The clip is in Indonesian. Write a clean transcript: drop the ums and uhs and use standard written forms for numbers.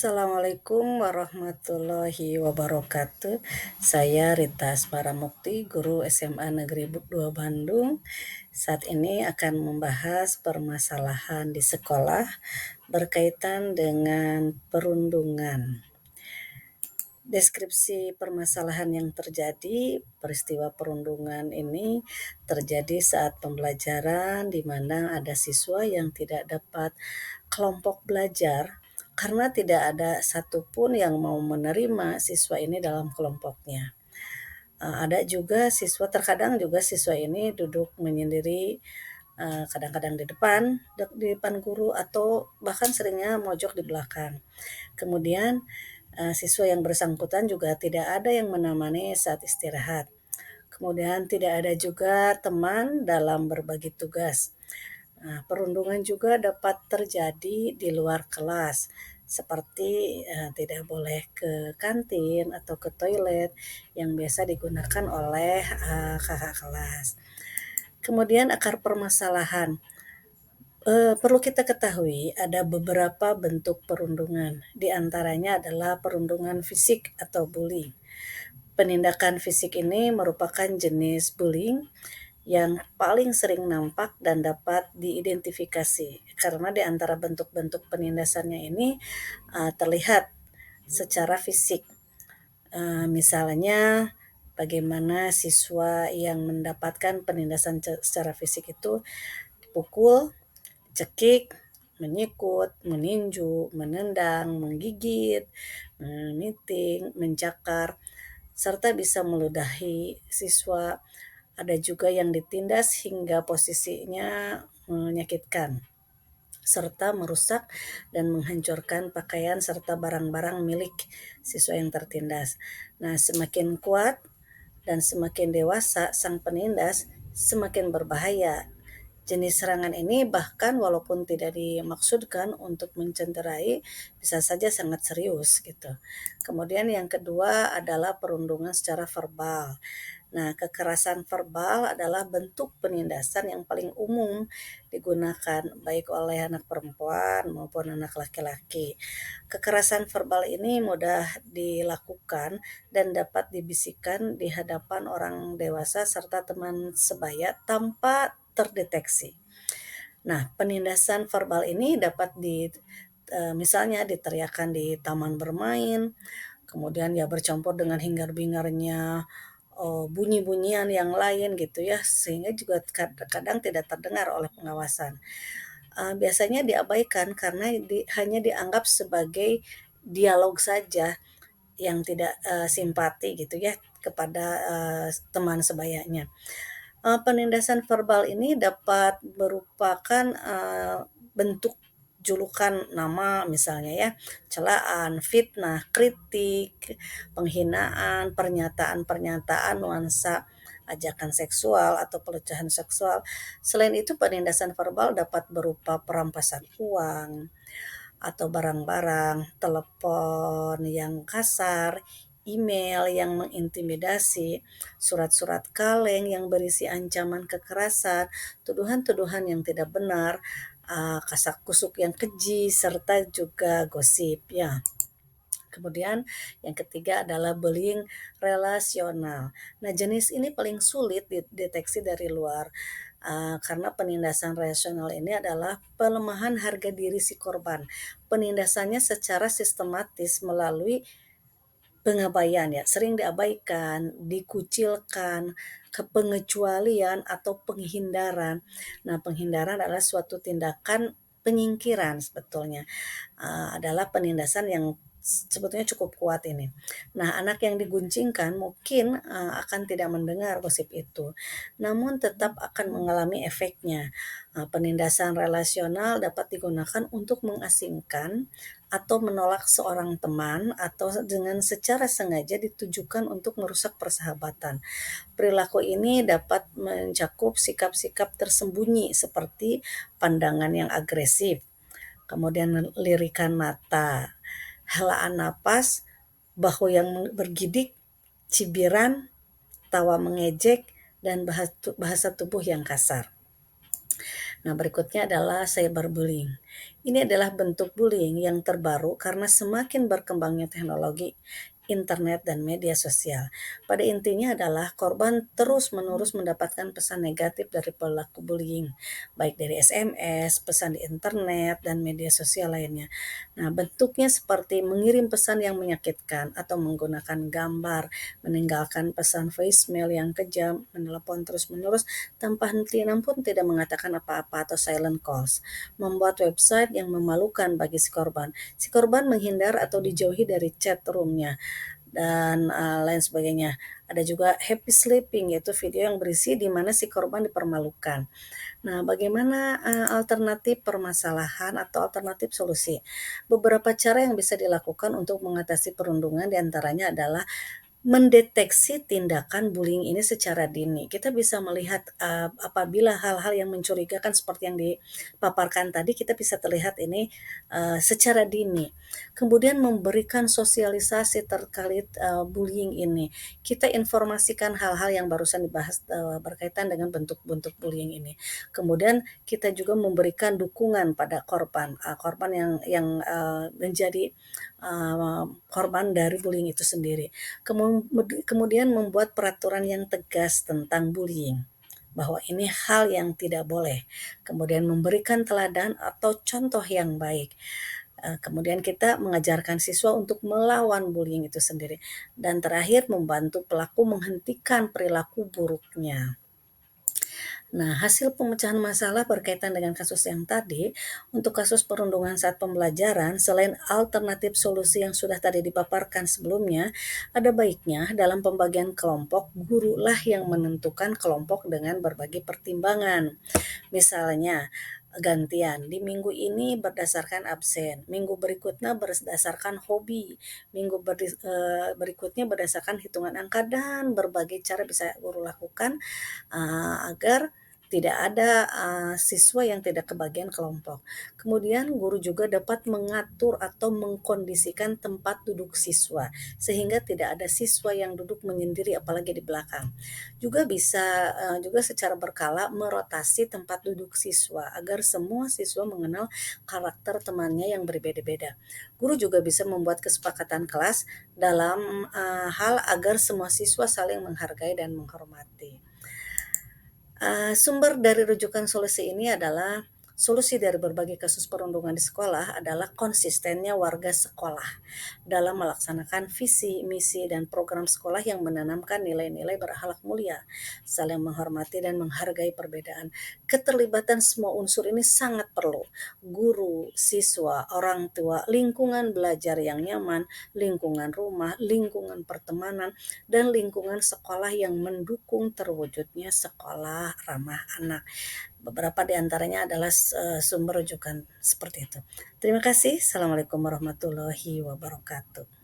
Assalamualaikum warahmatullahi wabarakatuh. Saya Rita Asmara Mukti, guru SMA Negeri 2 Bandung. Saat ini akan membahas permasalahan di sekolah berkaitan dengan perundungan. Deskripsi permasalahan yang terjadi, peristiwa perundungan ini terjadi saat pembelajaran di mana ada siswa yang tidak dapat kelompok belajar karena tidak ada satupun yang mau menerima siswa ini dalam kelompoknya. Ada juga siswa, terkadang juga siswa ini duduk menyendiri, kadang-kadang di depan guru atau bahkan seringnya mojok di belakang. Kemudian siswa yang bersangkutan juga tidak ada yang menemani saat istirahat. Kemudian tidak ada juga teman dalam berbagi tugas. Perundungan juga dapat terjadi di luar kelas, seperti tidak boleh ke kantin atau ke toilet yang biasa digunakan oleh kakak kelas. Kemudian akar permasalahan. Perlu kita ketahui ada beberapa bentuk perundungan. Di antaranya adalah perundungan fisik atau bullying. Penindakan fisik ini merupakan jenis bullying yang paling sering nampak dan dapat diidentifikasi karena di antara bentuk-bentuk penindasannya ini terlihat secara fisik. Misalnya bagaimana siswa yang mendapatkan penindasan secara fisik itu dipukul, cekik, menyikut, meninju, menendang, menggigit, meniting, mencakar, serta bisa meludahi siswa. Ada juga yang ditindas hingga posisinya menyakitkan, serta merusak dan menghancurkan pakaian serta barang-barang milik siswa yang tertindas. Nah, semakin kuat dan semakin dewasa sang penindas, semakin berbahaya. Jenis serangan ini bahkan walaupun tidak dimaksudkan untuk mencederai, bisa saja sangat serius gitu. Kemudian yang kedua adalah perundungan secara verbal. Nah, kekerasan verbal adalah bentuk penindasan yang paling umum digunakan baik oleh anak perempuan maupun anak laki-laki. Kekerasan verbal ini mudah dilakukan dan dapat dibisikkan di hadapan orang dewasa serta teman sebaya tanpa terdeteksi. Nah, penindasan verbal ini dapat misalnya diteriakkan di taman bermain, kemudian ya bercampur dengan hingar-bingarnya bunyi-bunyian yang lain gitu ya, sehingga juga kadang tidak terdengar oleh pengawasan. Biasanya diabaikan karena hanya dianggap sebagai dialog saja yang tidak simpati gitu ya kepada teman sebayanya. Penindasan verbal ini dapat merupakan bentuk julukan nama misalnya ya, celaan, fitnah, kritik, penghinaan, pernyataan-pernyataan nuansa ajakan seksual atau pelecehan seksual. Selain itu penindasan verbal dapat berupa perampasan uang atau barang-barang, telepon yang kasar, email yang mengintimidasi, surat-surat kaleng yang berisi ancaman kekerasan, tuduhan-tuduhan yang tidak benar, kasak-kusuk yang keji, serta juga gosip ya. Kemudian yang ketiga adalah bullying relasional. Nah, jenis ini paling sulit dideteksi dari luar karena penindasan relasional ini adalah pelemahan harga diri si korban. Penindasannya secara sistematis melalui pengabaian ya, sering diabaikan, dikucilkan, kepengecualian atau penghindaran. Nah, penghindaran adalah suatu tindakan penyingkiran sebetulnya. Adalah penindasan yang sebetulnya cukup kuat ini. Nah, anak yang diguncingkan mungkin akan tidak mendengar gosip itu, namun tetap akan mengalami efeknya. Penindasan relasional dapat digunakan untuk mengasingkan atau menolak seorang teman atau dengan secara sengaja ditujukan untuk merusak persahabatan. Perilaku ini dapat mencakup sikap-sikap tersembunyi seperti pandangan yang agresif, kemudian lirikan mata, helaan napas, bahu yang bergidik, cibiran, tawa mengejek, dan bahasa tubuh yang kasar. Nah, berikutnya adalah cyberbullying. Ini adalah bentuk bullying yang terbaru karena semakin berkembangnya teknologi, internet, dan media sosial. Pada intinya adalah korban terus-menerus mendapatkan pesan negatif dari pelaku bullying, baik dari SMS, pesan di internet, dan media sosial lainnya. Nah, bentuknya seperti mengirim pesan yang menyakitkan atau menggunakan gambar, meninggalkan pesan voicemail yang kejam, menelepon terus-menerus tanpa hentian pun tidak mengatakan apa-apa atau silent calls, membuat website yang memalukan bagi si korban. Si korban menghindar atau dijauhi dari chat roomnya dan lain sebagainya. Ada juga happy sleeping, yaitu video yang berisi di mana si korban dipermalukan. Nah, bagaimana alternatif permasalahan atau alternatif solusi? Beberapa cara yang bisa dilakukan untuk mengatasi perundungan diantaranya adalah mendeteksi tindakan bullying ini secara dini. Kita bisa melihat, apabila hal-hal yang mencurigakan seperti yang dipaparkan tadi, kita bisa terlihat ini, secara dini. Kemudian memberikan sosialisasi terkait, bullying ini. Kita informasikan hal-hal yang barusan dibahas, berkaitan dengan bentuk-bentuk bullying ini. Kemudian kita juga memberikan dukungan pada korban, korban yang menjadi, korban dari bullying itu sendiri. Kemudian membuat peraturan yang tegas tentang bullying, bahwa ini hal yang tidak boleh. Kemudian memberikan teladan atau contoh yang baik. Kemudian kita mengajarkan siswa untuk melawan bullying itu sendiri. Dan terakhir membantu pelaku menghentikan perilaku buruknya. Nah, hasil pemecahan masalah berkaitan dengan kasus yang tadi, untuk kasus perundungan saat pembelajaran, selain alternatif solusi yang sudah tadi dipaparkan sebelumnya, ada baiknya dalam pembagian kelompok, gurulah yang menentukan kelompok dengan berbagai pertimbangan. Misalnya, gantian, di minggu ini berdasarkan absen, minggu berikutnya berdasarkan hobi, berikutnya berdasarkan hitungan angka, dan berbagai cara bisa guru lakukan agar tidak ada siswa yang tidak kebagian kelompok. Kemudian guru juga dapat mengatur atau mengkondisikan tempat duduk siswa sehingga tidak ada siswa yang duduk menyendiri apalagi di belakang. Juga bisa juga secara berkala merotasi tempat duduk siswa agar semua siswa mengenal karakter temannya yang berbeda-beda. Guru juga bisa membuat kesepakatan kelas dalam hal agar semua siswa saling menghargai dan menghormati. Sumber dari rujukan solusi ini adalah solusi dari berbagai kasus perundungan di sekolah adalah konsistennya warga sekolah dalam melaksanakan visi, misi, dan program sekolah yang menanamkan nilai-nilai berakhlak mulia, saling menghormati dan menghargai perbedaan. Keterlibatan semua unsur ini sangat perlu. Guru, siswa, orang tua, lingkungan belajar yang nyaman, lingkungan rumah, lingkungan pertemanan, dan lingkungan sekolah yang mendukung terwujudnya sekolah ramah anak. Beberapa di antaranya adalah sumber rujukan seperti itu. Terima kasih. Assalamualaikum warahmatullahi wabarakatuh.